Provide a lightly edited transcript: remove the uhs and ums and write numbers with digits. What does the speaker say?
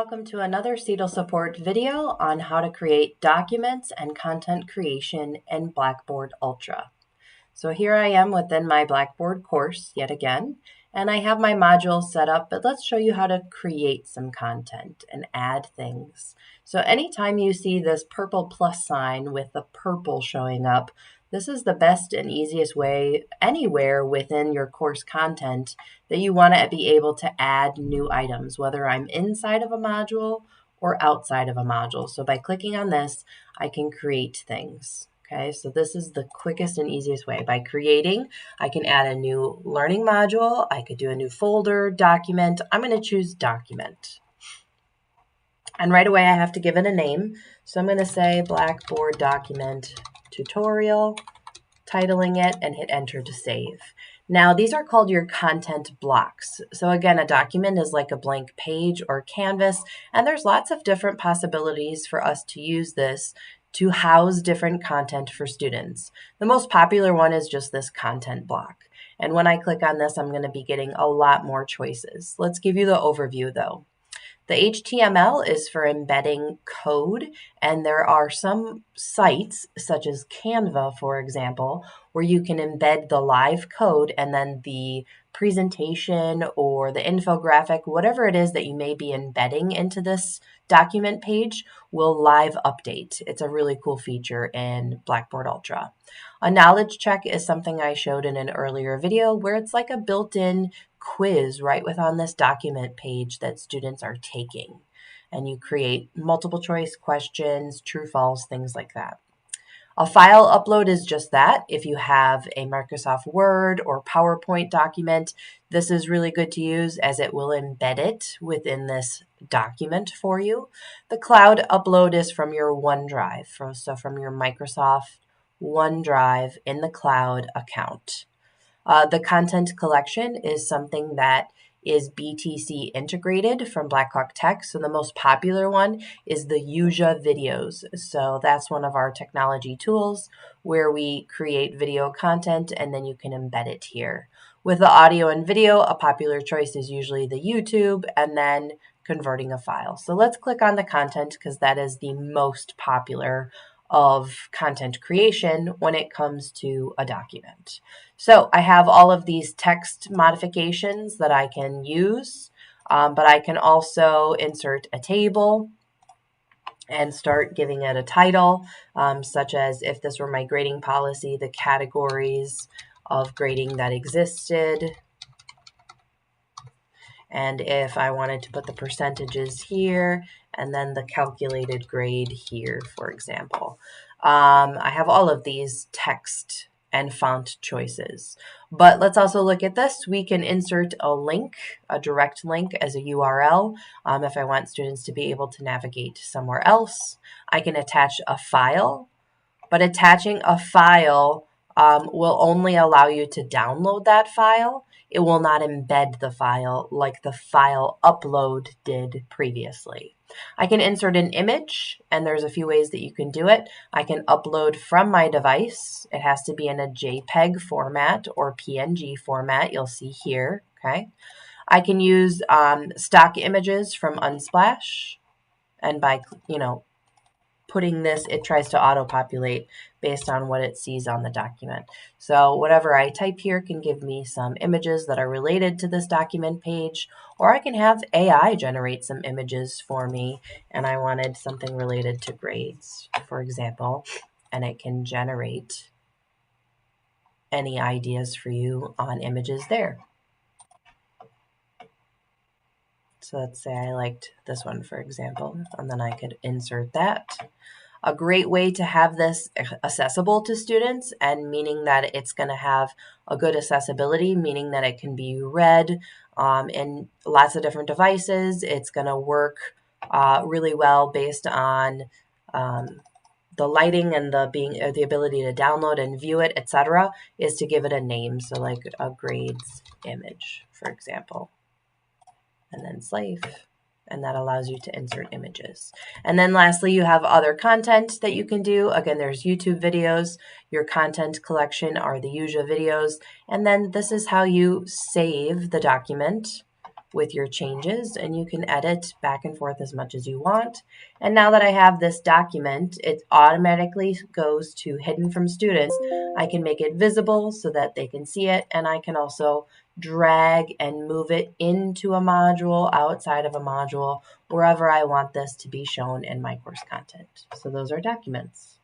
Welcome to another CETL support video on how to create documents and content creation in Blackboard Ultra. So here I am within my Blackboard course yet again, and I have my modules set up, but let's show you how to create some content and add things. So anytime you see this purple plus sign with the purple showing up, this is the best and easiest way anywhere within your course content that you want to be able to add new items, whether I'm inside of a module or outside of a module. So by clicking on this, I can create things. Okay, so this is the quickest and easiest way. By creating, I can add a new learning module. I could do a new folder, document. I'm going to choose document. And right away, I have to give it a name. So I'm going to say Blackboard document tutorial, titling it, and hit enter to save. Now, these are called your content blocks. So again, a document is like a blank page or canvas, and there's lots of different possibilities for us to use this to house different content for students. The most popular one is just this content block. And when I click on this, I'm going to be getting a lot more choices. Let's give you the overview though. The HTML is for embedding code, and there are some sites, such as Canva, for example, where you can embed the live code and then the presentation or the infographic, whatever it is that you may be embedding into this document page, will live update. It's a really cool feature in Blackboard Ultra. A knowledge check is something I showed in an earlier video where it's like a built-in quiz right within this document page that students are taking. And you create multiple choice questions, true, false, things like that. A file upload is just that. If you have a Microsoft Word or PowerPoint document, this is really good to use as it will embed it within this document for you. The cloud upload is from your OneDrive, so from your Microsoft OneDrive in the cloud account. The content collection is something that is BTC integrated from Blackhawk Tech. So the most popular one is the Yuja videos. So that's one of our technology tools where we create video content and then you can embed it here. With the audio and video, a popular choice is usually the YouTube and then converting a file. So let's click on the content because that is the most popular of content creation when it comes to a document. So I have all of these text modifications that I can use, but I can also insert a table and start giving it a title, such as if this were my grading policy, the categories of grading that existed. And if I wanted to put the percentages here and then the calculated grade here, for example. I have all of these text and font choices. But let's also look at this. We can insert a link, a direct link as a URL. If I want students to be able to navigate somewhere else, I can attach a file. But attaching a file will only allow you to download that file. It will not embed the file like the file upload did previously. I can insert an image, and there's a few ways that you can do it. I can upload from my device. It has to be in a JPEG format or PNG format, you'll see here, okay? I can use stock images from Unsplash, and by, putting this, it tries to auto-populate based on what it sees on the document. So whatever I type here can give me some images that are related to this document page, or I can have AI generate some images for me, and I wanted something related to grades, for example, and it can generate any ideas for you on images there. So let's say I liked this one, for example, and then I could insert that. A great way to have this accessible to students, and meaning that it's going to have a good accessibility, meaning that it can be read in lots of different devices. It's going to work really well based on the lighting and the ability to download and view it, etc., is to give it a name. So like a grades image, for example, and then save. And that allows you to insert images. And then lastly, you have other content that you can do. Again, there's YouTube videos. Your content collection are the Yuja videos. And then this is how you save the document with your changes, and you can edit back and forth as much as you want. And now that I have this document, it automatically goes to hidden from students. I can make it visible so that they can see it, and I can also drag and move it into a module, outside of a module, wherever I want this to be shown in my course content. So those are documents.